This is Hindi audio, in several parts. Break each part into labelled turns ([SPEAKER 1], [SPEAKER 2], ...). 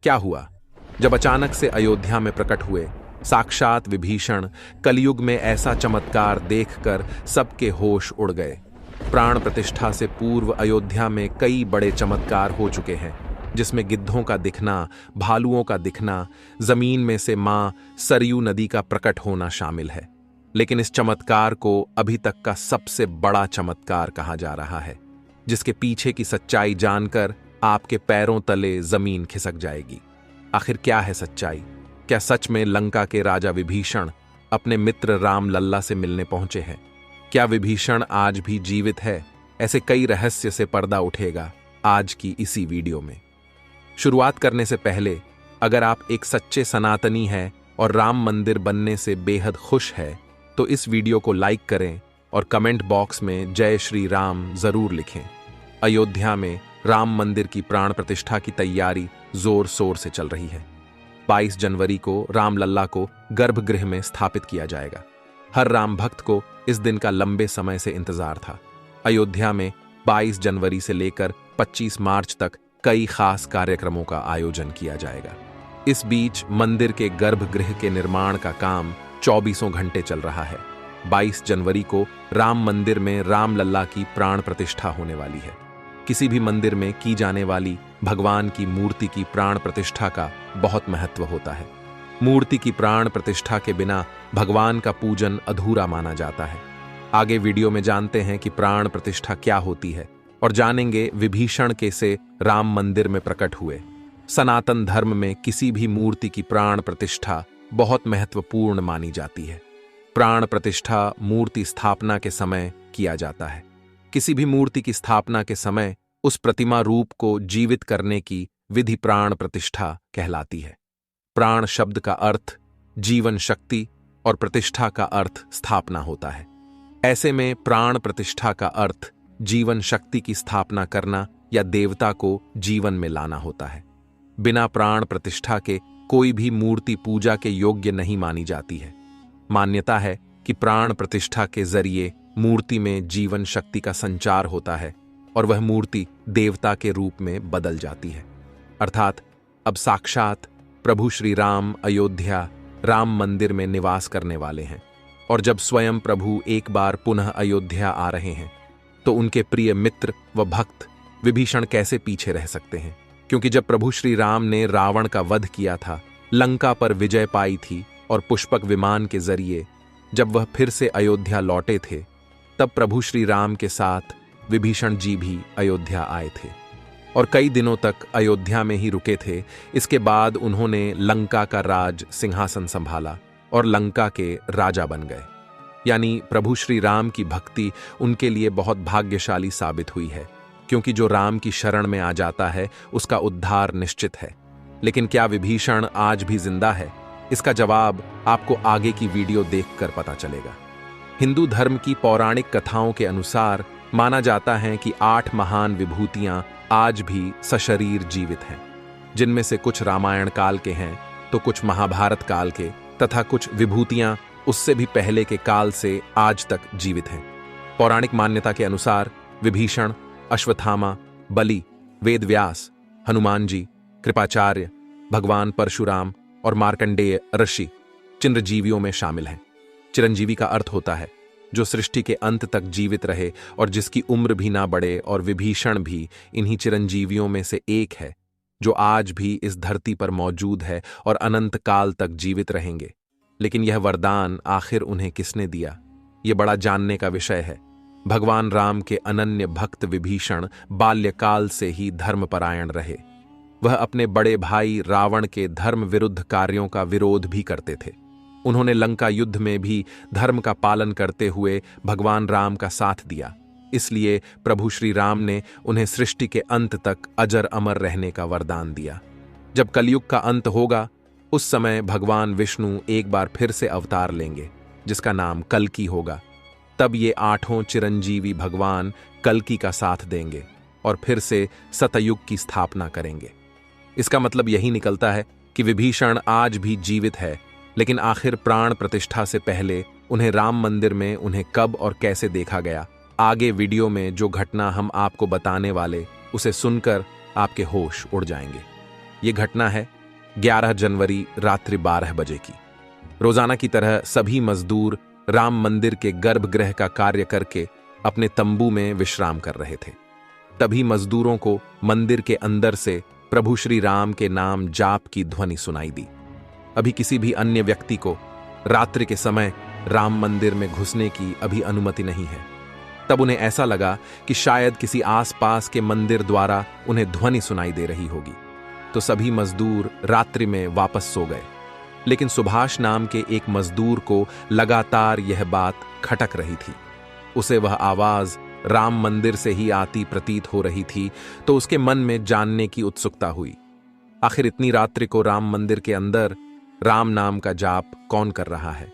[SPEAKER 1] क्या हुआ? जब अचानक से अयोध्या में प्रकट हुए साक्षात विभीषण, कलयुग में ऐसा चमत्कार देखकर सबके होश उड़ गए। प्राण प्रतिष्ठा से पूर्व अयोध्या में कई बड़े चमत्कार हो चुके हैं, जिसमें गिद्धों का दिखना, भालुओं का दिखना, जमीन में से मां सरयू नदी का प्रकट होना शामिल है। लेकिन इस चमत्कार को अभी तक का सबसे बड़ा चमत्कार कहा जा रहा है, जिसके पीछे की सच्चाई जानकर आपके पैरों तले जमीन खिसक जाएगी। आखिर क्या है सच्चाई? क्या सच में लंका के राजा विभीषण अपने मित्र राम लल्ला से मिलने पहुंचे हैं? क्या विभीषण आज भी जीवित है? ऐसे कई रहस्य से पर्दा उठेगा आज की इसी वीडियो में। शुरुआत करने से पहले अगर आप एक सच्चे सनातनी हैं और राम मंदिर बनने से बेहद खुश है तो इस वीडियो को लाइक करें और कमेंट बॉक्स में जय श्री राम जरूर लिखें। अयोध्या में राम मंदिर की प्राण प्रतिष्ठा की तैयारी जोर शोर से चल रही है। 22 जनवरी को राम लल्ला को गर्भगृह में स्थापित किया जाएगा। हर राम भक्त को इस दिन का लंबे समय से इंतजार था। अयोध्या में 22 जनवरी से लेकर 25 मार्च तक कई खास कार्यक्रमों का आयोजन किया जाएगा। इस बीच मंदिर के गर्भगृह के निर्माण का काम 24 घंटे चल रहा है। 22 जनवरी को राम मंदिर में राम लल्ला की प्राण प्रतिष्ठा होने वाली है। किसी भी मंदिर में की जाने वाली भगवान की मूर्ति की प्राण प्रतिष्ठा का बहुत महत्व होता है। मूर्ति की प्राण प्रतिष्ठा के बिना भगवान का पूजन अधूरा माना जाता है। आगे वीडियो में जानते हैं कि प्राण प्रतिष्ठा क्या होती है और जानेंगे विभीषण कैसे राम मंदिर में प्रकट हुए। सनातन धर्म में किसी भी मूर्ति की प्राण प्रतिष्ठा बहुत महत्वपूर्ण मानी जाती है। प्राण प्रतिष्ठा मूर्ति स्थापना के समय किया जाता है। किसी भी मूर्ति की स्थापना के समय उस प्रतिमा रूप को जीवित करने की विधि प्राण प्रतिष्ठा कहलाती है। प्राण शब्द का अर्थ जीवन शक्ति और प्रतिष्ठा का अर्थ स्थापना होता है। ऐसे में प्राण प्रतिष्ठा का अर्थ जीवन शक्ति की स्थापना करना या देवता को जीवन में लाना होता है। बिना प्राण प्रतिष्ठा के कोई भी मूर्ति पूजा के योग्य नहीं मानी जाती है। मान्यता है कि प्राण प्रतिष्ठा के जरिए मूर्ति में जीवन शक्ति का संचार होता है और वह मूर्ति देवता के रूप में बदल जाती है। अर्थात अब साक्षात प्रभु श्री राम अयोध्या राम मंदिर में निवास करने वाले हैं और जब स्वयं प्रभु एक बार पुनः अयोध्या आ रहे हैं तो उनके प्रिय मित्र व भक्त विभीषण कैसे पीछे रह सकते हैं? क्योंकि जब प्रभु श्री राम ने रावण का वध किया था, लंका पर विजय पाई थी और पुष्पक विमान के जरिए जब वह फिर से अयोध्या लौटे थे, तब प्रभु श्री राम के साथ विभीषण जी भी अयोध्या आए थे और कई दिनों तक अयोध्या में ही रुके थे। इसके बाद उन्होंने लंका का राज सिंहासन संभाला और लंका के राजा बन गए। यानी प्रभु श्री राम की भक्ति उनके लिए बहुत भाग्यशाली साबित हुई है, क्योंकि जो राम की शरण में आ जाता है उसका उद्धार निश्चित है। लेकिन क्या विभीषण आज भी जिंदा है? इसका जवाब आपको आगे की वीडियो देखकर पता चलेगा। हिंदू धर्म की पौराणिक कथाओं के अनुसार माना जाता है कि 8 महान विभूतियां आज भी सशरीर जीवित हैं, जिनमें से कुछ रामायण काल के हैं तो कुछ महाभारत काल के तथा कुछ विभूतियां उससे भी पहले के काल से आज तक जीवित हैं। पौराणिक मान्यता के अनुसार विभीषण, अश्वत्थामा, बलि, वेदव्यास, हनुमान जी, कृपाचार्य, भगवान परशुराम और मार्कंडेय ऋषि चिरंजीवियों में शामिल हैं। चिरंजीवी का अर्थ होता है जो सृष्टि के अंत तक जीवित रहे और जिसकी उम्र भी ना बढ़े, और विभीषण भी इन्हीं चिरंजीवियों में से एक है जो आज भी इस धरती पर मौजूद है और अनंत काल तक जीवित रहेंगे। लेकिन यह वरदान आखिर उन्हें किसने दिया, ये बड़ा जानने का विषय है। भगवान राम के अनन्य भक्त विभीषण बाल्यकाल से ही धर्मपरायण रहे। वह अपने बड़े भाई रावण के धर्म विरुद्ध कार्यों का विरोध भी करते थे। उन्होंने लंका युद्ध में भी धर्म का पालन करते हुए भगवान राम का साथ दिया। इसलिए प्रभु श्री राम ने उन्हें सृष्टि के अंत तक अजर अमर रहने का वरदान दिया। जब कलयुग का अंत होगा उस समय भगवान विष्णु एक बार फिर से अवतार लेंगे, जिसका नाम कल्कि होगा। तब ये 8 चिरंजीवी भगवान कल्कि का साथ देंगे और फिर से सतयुग की स्थापना करेंगे। इसका मतलब यही निकलता है कि विभीषण आज भी जीवित है, लेकिन आखिर प्राण प्रतिष्ठा से पहले उन्हें राम मंदिर में उन्हें कब और कैसे देखा गया, आगे वीडियो में जो घटना हम आपको बताने वाले उसे सुनकर आपके होश उड़ जाएंगे। ये घटना है 11 जनवरी रात्रि 12 बजे की। रोजाना की तरह सभी मजदूर राम मंदिर के गर्भगृह का कार्य करके अपने तंबू में विश्राम कर रहे थे। तभी मजदूरों को मंदिर के अंदर से प्रभु श्री राम के नाम जाप की ध्वनि सुनाई दी। अभी किसी भी अन्य व्यक्ति को रात्रि के समय राम मंदिर में घुसने की अभी अनुमति नहीं है। तब उन्हें ऐसा लगा कि शायद किसी आसपास के मंदिर द्वारा उन्हें ध्वनि सुनाई दे रही होगी, तो सभी मजदूर रात्रि में वापस सो गए। लेकिन सुभाष नाम के एक मजदूर को लगातार यह बात खटक रही थी। उसे वह आवाज राम मंदिर से ही आती प्रतीत हो रही थी, तो उसके मन में जानने की उत्सुकता हुई। आखिर इतनी रात्रि को राम मंदिर के अंदर राम नाम का जाप कौन कर रहा है?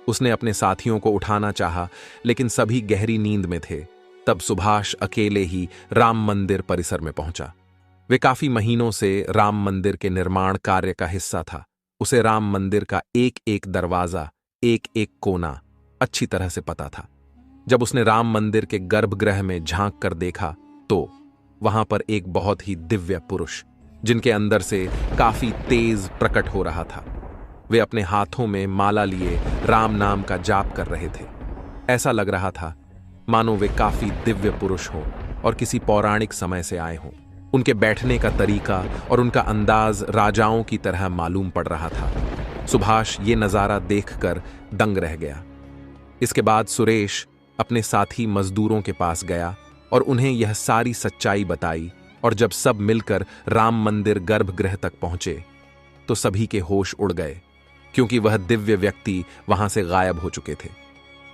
[SPEAKER 1] उसने अपने साथियों को उठाना चाहा, लेकिन सभी गहरी नींद में थे। तब सुभाष अकेले ही राम मंदिर परिसर में पहुंचा। वे काफी महीनों से राम मंदिर के निर्माण कार्य का हिस्सा था। उसे राम मंदिर का एक एक दरवाजा, एक एक कोना अच्छी तरह से पता था। जब उसने राम मंदिर के गर्भगृह में झांक कर देखा, तो वहां पर एक बहुत ही दिव्य पुरुष, जिनके अंदर से काफी तेज प्रकट हो रहा था। वे अपने हाथों में माला लिए राम नाम का जाप कर रहे थे। ऐसा लग रहा था मानो वे काफी दिव्य पुरुष हों और किसी पौराणिक समय से आए हों। उनके बैठने का तरीका और उनका अंदाज राजाओं की तरह मालूम पड़ रहा था। सुभाष ये नजारा देखकर दंग रह गया। इसके बाद सुरेश अपने साथी मजदूरों के पास गया और उन्हें यह सारी सच्चाई बताई। और जब सब मिलकर राम मंदिर गर्भगृह तक पहुंचे, तो सभी के होश उड़ गए, क्योंकि वह दिव्य व्यक्ति वहां से गायब हो चुके थे।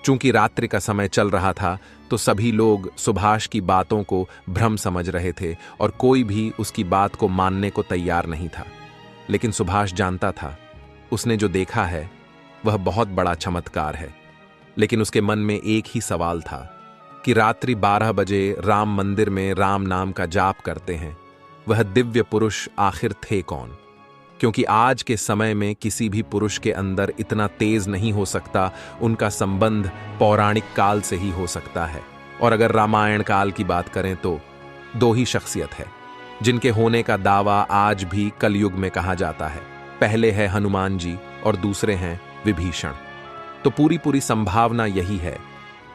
[SPEAKER 1] चूंकि रात्रि का समय चल रहा था, तो सभी लोग सुभाष की बातों को भ्रम समझ रहे थे और कोई भी उसकी बात को मानने को तैयार नहीं था। लेकिन सुभाष जानता था, उसने जो देखा है वह बहुत बड़ा चमत्कार है। लेकिन उसके मन में एक ही सवाल था कि रात्रि 12 बजे राम मंदिर में राम नाम का जाप करते हैं, वह दिव्य पुरुष आखिर थे कौन? क्योंकि आज के समय में किसी भी पुरुष के अंदर इतना तेज नहीं हो सकता। उनका संबंध पौराणिक काल से ही हो सकता है। और अगर रामायण काल की बात करें तो 2 ही शख्सियत है जिनके होने का दावा आज भी कलयुग में कहा जाता है। पहले है हनुमान जी और दूसरे हैं विभीषण। तो पूरी संभावना यही है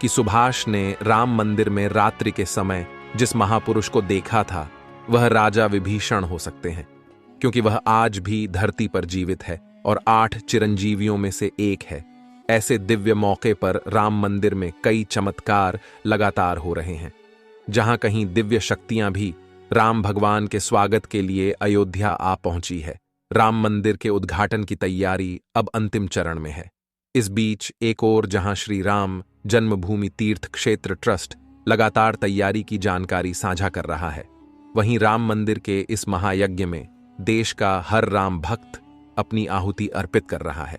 [SPEAKER 1] कि सुभाष ने राम मंदिर में रात्रि के समय जिस महापुरुष को देखा था, वह राजा विभीषण हो सकते हैं, क्योंकि वह आज भी धरती पर जीवित है और 8 चिरंजीवियों में से एक है। ऐसे दिव्य मौके पर राम मंदिर में कई चमत्कार लगातार हो रहे हैं। जहां कहीं दिव्य शक्तियां भी राम भगवान के स्वागत के लिए अयोध्या आ पहुंची है। राम मंदिर के उद्घाटन की तैयारी अब अंतिम चरण में है। इस बीच एक और जहां श्री राम जन्मभूमि तीर्थ क्षेत्र ट्रस्ट लगातार तैयारी की जानकारी साझा कर रहा है, वहीं राम मंदिर के इस महायज्ञ में देश का हर राम भक्त अपनी आहुति अर्पित कर रहा है।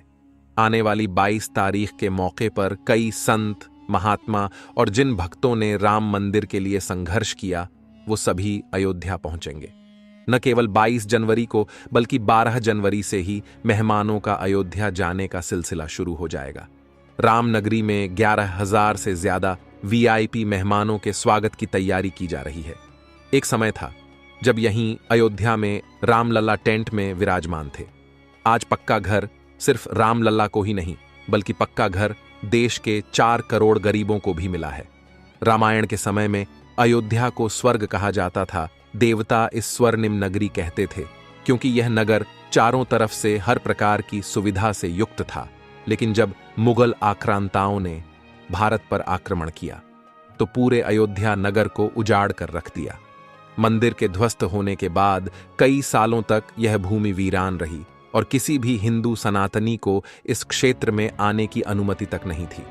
[SPEAKER 1] आने वाली 22 तारीख के मौके पर कई संत, महात्मा और जिन भक्तों ने राम मंदिर के लिए संघर्ष किया, वो सभी अयोध्या पहुंचेंगे। न केवल 22 जनवरी को, बल्कि 12 जनवरी से ही मेहमानों का अयोध्या जाने का सिलसिला शुरू हो जाएगा। रामनगरी में 11,000 से ज्यादा वीआईपी मेहमानों के स्वागत की तैयारी की जा रही है। एक समय था जब यहीं अयोध्या में रामलला टेंट में विराजमान थे। आज पक्का घर सिर्फ रामलला को ही नहीं, बल्कि पक्का घर देश के 4 करोड़ गरीबों को भी मिला है। रामायण के समय में अयोध्या को स्वर्ग कहा जाता था। देवता इस स्वर्णिम नगरी कहते थे, क्योंकि यह नगर चारों तरफ से हर प्रकार की सुविधा से युक्त था। लेकिन जब मुगल आक्रांताओं ने भारत पर आक्रमण किया, तो पूरे अयोध्या नगर को उजाड़ कर रख दिया। मंदिर के ध्वस्त होने के बाद कई सालों तक यह भूमि वीरान रही और किसी भी हिंदू सनातनी को इस क्षेत्र में आने की अनुमति तक नहीं थी।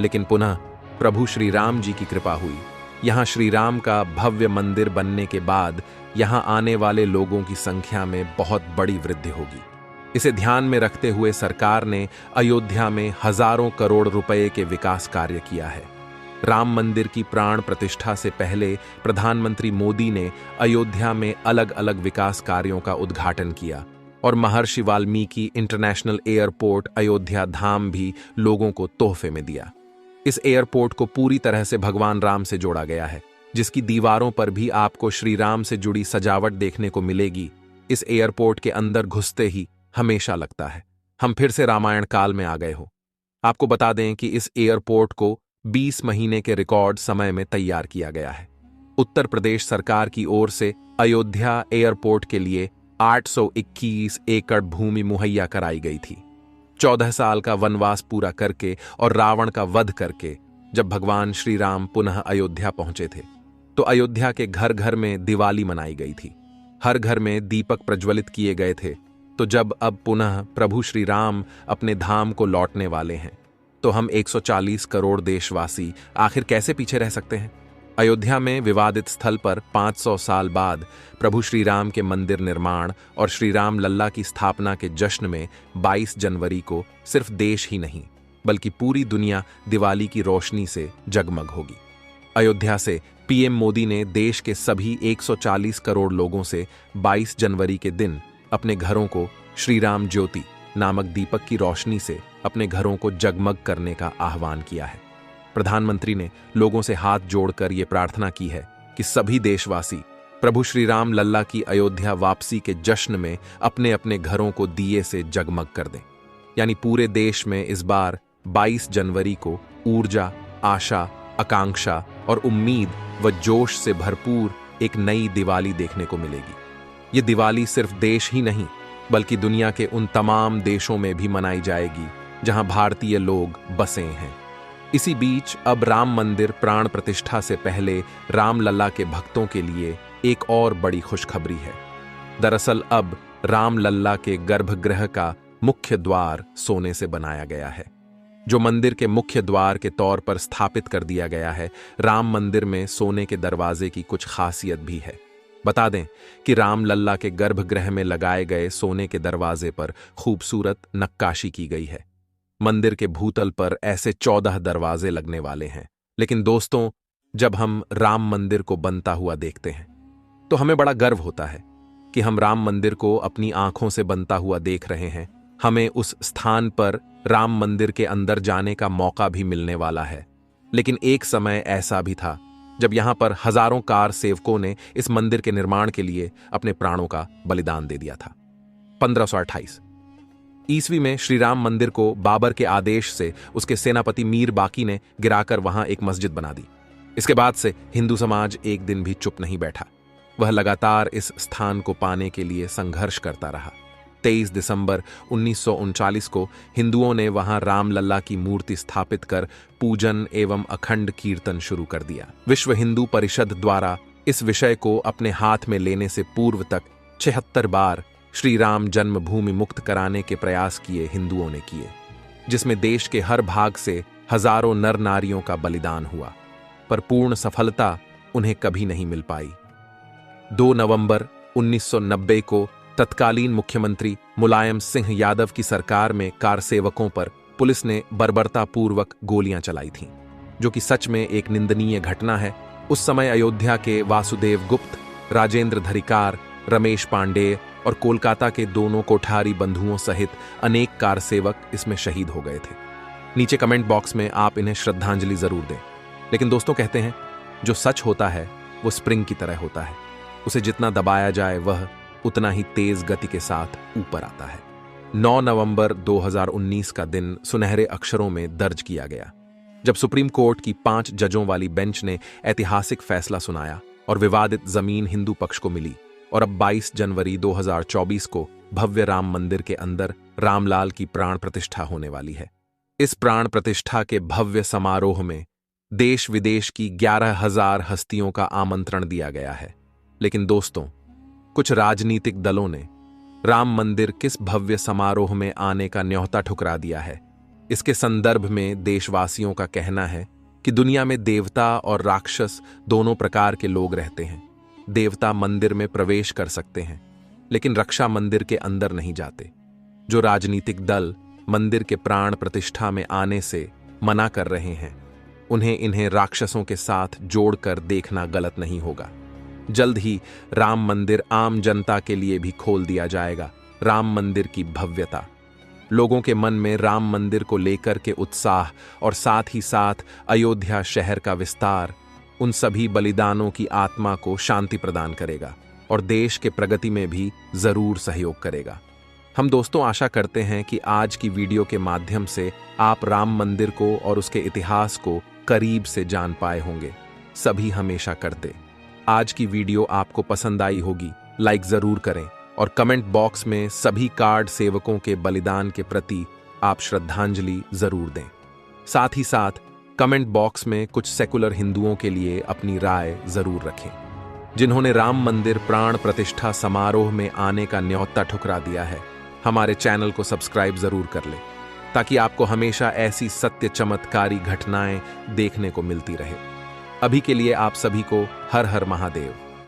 [SPEAKER 1] लेकिन पुनः प्रभु श्री राम जी की कृपा हुई। यहाँ श्री राम का भव्य मंदिर बनने के बाद यहाँ आने वाले लोगों की संख्या में बहुत बड़ी वृद्धि होगी। इसे ध्यान में रखते हुए सरकार ने अयोध्या में हजारों करोड़ रुपए के विकास कार्य किया है। राम मंदिर की प्राण प्रतिष्ठा से पहले प्रधानमंत्री मोदी ने अयोध्या में अलग अलग विकास कार्यों का उद्घाटन किया और महर्षि वाल्मीकि इंटरनेशनल एयरपोर्ट अयोध्या धाम भी लोगों को तोहफे में दिया। इस एयरपोर्ट को पूरी तरह से भगवान राम से जोड़ा गया है, जिसकी दीवारों पर भी आपको श्री राम से जुड़ी सजावट देखने को मिलेगी। इस एयरपोर्ट के अंदर घुसते ही हमेशा लगता है हम फिर से रामायण काल में आ गए हो। आपको बता दें कि इस एयरपोर्ट को 20 महीने के रिकॉर्ड समय में तैयार किया गया है। उत्तर प्रदेश सरकार की ओर से अयोध्या एयरपोर्ट के लिए 821 एकड़ भूमि मुहैया कराई गई थी। 14 साल का वनवास पूरा करके और रावण का वध करके जब भगवान श्री राम पुनः अयोध्या पहुंचे थे तो अयोध्या के घर घर में दिवाली मनाई गई थी। हर घर में दीपक प्रज्वलित किए गए थे। तो जब अब पुनः प्रभु श्री राम अपने धाम को लौटने वाले हैं तो हम 140 करोड़ देशवासी आखिर कैसे पीछे रह सकते हैं। अयोध्या में विवादित स्थल पर 500 साल बाद प्रभु श्री राम के मंदिर निर्माण और श्री राम लल्ला की स्थापना के जश्न में 22 जनवरी को सिर्फ देश ही नहीं बल्कि पूरी दुनिया दिवाली की रोशनी से जगमग होगी। अयोध्या से पीएम मोदी ने देश के सभी 140 करोड़ लोगों से 22 जनवरी के दिन अपने घरों को श्री राम ज्योति नामक दीपक की रोशनी से अपने घरों को जगमग करने का आह्वान किया है। प्रधानमंत्री ने लोगों से हाथ जोड़कर यह प्रार्थना की है कि सभी देशवासी प्रभु श्री राम लल्ला की अयोध्या वापसी के जश्न में अपने अपने घरों को दिए से जगमग कर दें। यानी पूरे देश में इस बार 22 जनवरी को ऊर्जा, आशा, आकांक्षा और उम्मीद व जोश से भरपूर एक नई दिवाली देखने को मिलेगी। ये दिवाली सिर्फ देश ही नहीं बल्कि दुनिया के उन तमाम देशों में भी मनाई जाएगी जहां भारतीय लोग बसे हैं। इसी बीच अब राम मंदिर प्राण प्रतिष्ठा से पहले राम लल्ला के भक्तों के लिए एक और बड़ी खुशखबरी है। दरअसल अब राम लल्ला के गर्भगृह का मुख्य द्वार सोने से बनाया गया है, जो मंदिर के मुख्य द्वार के तौर पर स्थापित कर दिया गया है। राम मंदिर में सोने के दरवाजे की कुछ खासियत भी है। बता दें कि राम लल्ला के गर्भगृह में लगाए गए सोने के दरवाजे पर खूबसूरत नक्काशी की गई है। मंदिर के भूतल पर ऐसे 14 दरवाजे लगने वाले हैं। लेकिन दोस्तों, जब हम राम मंदिर को बनता हुआ देखते हैं तो हमें बड़ा गर्व होता है कि हम राम मंदिर को अपनी आंखों से बनता हुआ देख रहे हैं। हमें उस स्थान पर राम मंदिर के अंदर जाने का मौका भी मिलने वाला है। लेकिन एक समय ऐसा भी था जब यहां पर हजारों कार सेवकों ने इस मंदिर के निर्माण के लिए अपने प्राणों का बलिदान दे दिया था। 1528 ईस्वी में श्री राम मंदिर को बाबर के आदेश से उसके सेनापति मीर बाकी ने गिराकर वहां एक मस्जिद बना दी। इसके बाद से हिंदू समाज एक दिन भी चुप नहीं बैठा। वह लगातार इस स्थान को पाने के लिए संघर्ष करता रहा। 23 दिसंबर 1939 को हिंदुओं ने वहां रामलल्ला की मूर्ति स्थापित कर पूजन एवं अखंड कीर्तन शुरू कर दिया। विश्व हिंदू परिषद द्वारा इस विषय को अपने हाथ में लेने से पूर्व तक 76 बार श्री राम जन्मभूमि मुक्त कराने के प्रयास किए हिंदुओं ने किए, जिसमें देश के हर भाग से हजारों नर नारियों का बलिदान हुआ, पर पूर्ण सफलता उन्हें कभी नहीं मिल पाई। 2 नवंबर 1990 को तत्कालीन मुख्यमंत्री मुलायम सिंह यादव की सरकार में कार सेवकों पर पुलिस ने बर्बरतापूर्वक गोलियां चलाई थीं, जो कि सच में एक निंदनीय घटना है। उस समय अयोध्या के वासुदेव गुप्त, राजेंद्र धरिकार, रमेश पांडेय और कोलकाता के दोनों कोठारी बंधुओं सहित अनेक कार सेवक इसमें शहीद हो गए थे। नीचे कमेंट बॉक्स में आप इन्हें श्रद्धांजलि जरूर दें। लेकिन दोस्तों, कहते हैं जो सच होता है वो स्प्रिंग की तरह होता है, उसे जितना दबाया जाए वह उतना ही तेज गति के साथ ऊपर आता है। 9 नवंबर 2019 का दिन सुनहरे अक्षरों में दर्ज किया गया, जब सुप्रीम कोर्ट की 5 जजों वाली बेंच ने ऐतिहासिक फैसला सुनाया और विवादित जमीन हिंदू पक्ष को मिली। और अब 22 जनवरी 2024 को भव्य राम मंदिर के अंदर रामलाल की प्राण प्रतिष्ठा होने वाली है। इस प्राण प्रतिष्ठा के भव्य समारोह में देश विदेश की 11,000 हस्तियों का आमंत्रण दिया गया है। लेकिन दोस्तों, कुछ राजनीतिक दलों ने राम मंदिर किस भव्य समारोह में आने का न्योता ठुकरा दिया है। इसके संदर्भ में देशवासियों का कहना है कि दुनिया में देवता और राक्षस दोनों प्रकार के लोग रहते हैं। देवता मंदिर में प्रवेश कर सकते हैं, लेकिन रक्षा मंदिर के अंदर नहीं जाते। जो राजनीतिक दल मंदिर के प्राण प्रतिष्ठा में आने से मना कर रहे हैं, इन्हें राक्षसों के साथ जोड़कर देखना गलत नहीं होगा। जल्द ही राम मंदिर आम जनता के लिए भी खोल दिया जाएगा। राम मंदिर की भव्यता, लोगों के मन में राम मंदिर को लेकर के उत्साह और साथ ही साथ अयोध्या शहर का विस्तार उन सभी बलिदानों की आत्मा को शांति प्रदान करेगा। और देश के प्रगति में भी जरूर सहयोग करेगा। हम दोस्तों आशा करते हैं कि आज की वीडियो के माध्यम से आप राम मंदिर को और उसके इतिहास को करीब से जान पाए होंगे। सभी हमेशा करते। आज की वीडियो आपको पसंद आई होगी, लाइक जरूर करें और कमेंट बॉक्स में सभी कार्ड सेवकों के बलिदान के प्रति आप श्रद्धांजलि जरूर दें। साथ ही साथ कमेंट बॉक्स में कुछ सेकुलर हिंदुओं के लिए अपनी राय जरूर रखें, जिन्होंने राम मंदिर प्राण प्रतिष्ठा समारोह में आने का न्योता ठुकरा दिया है। हमारे चैनल को सब्सक्राइब जरूर कर लें ताकि आपको हमेशा ऐसी सत्य चमत्कारी घटनाएं देखने को मिलती रहे। अभी के लिए आप सभी को हर हर महादेव।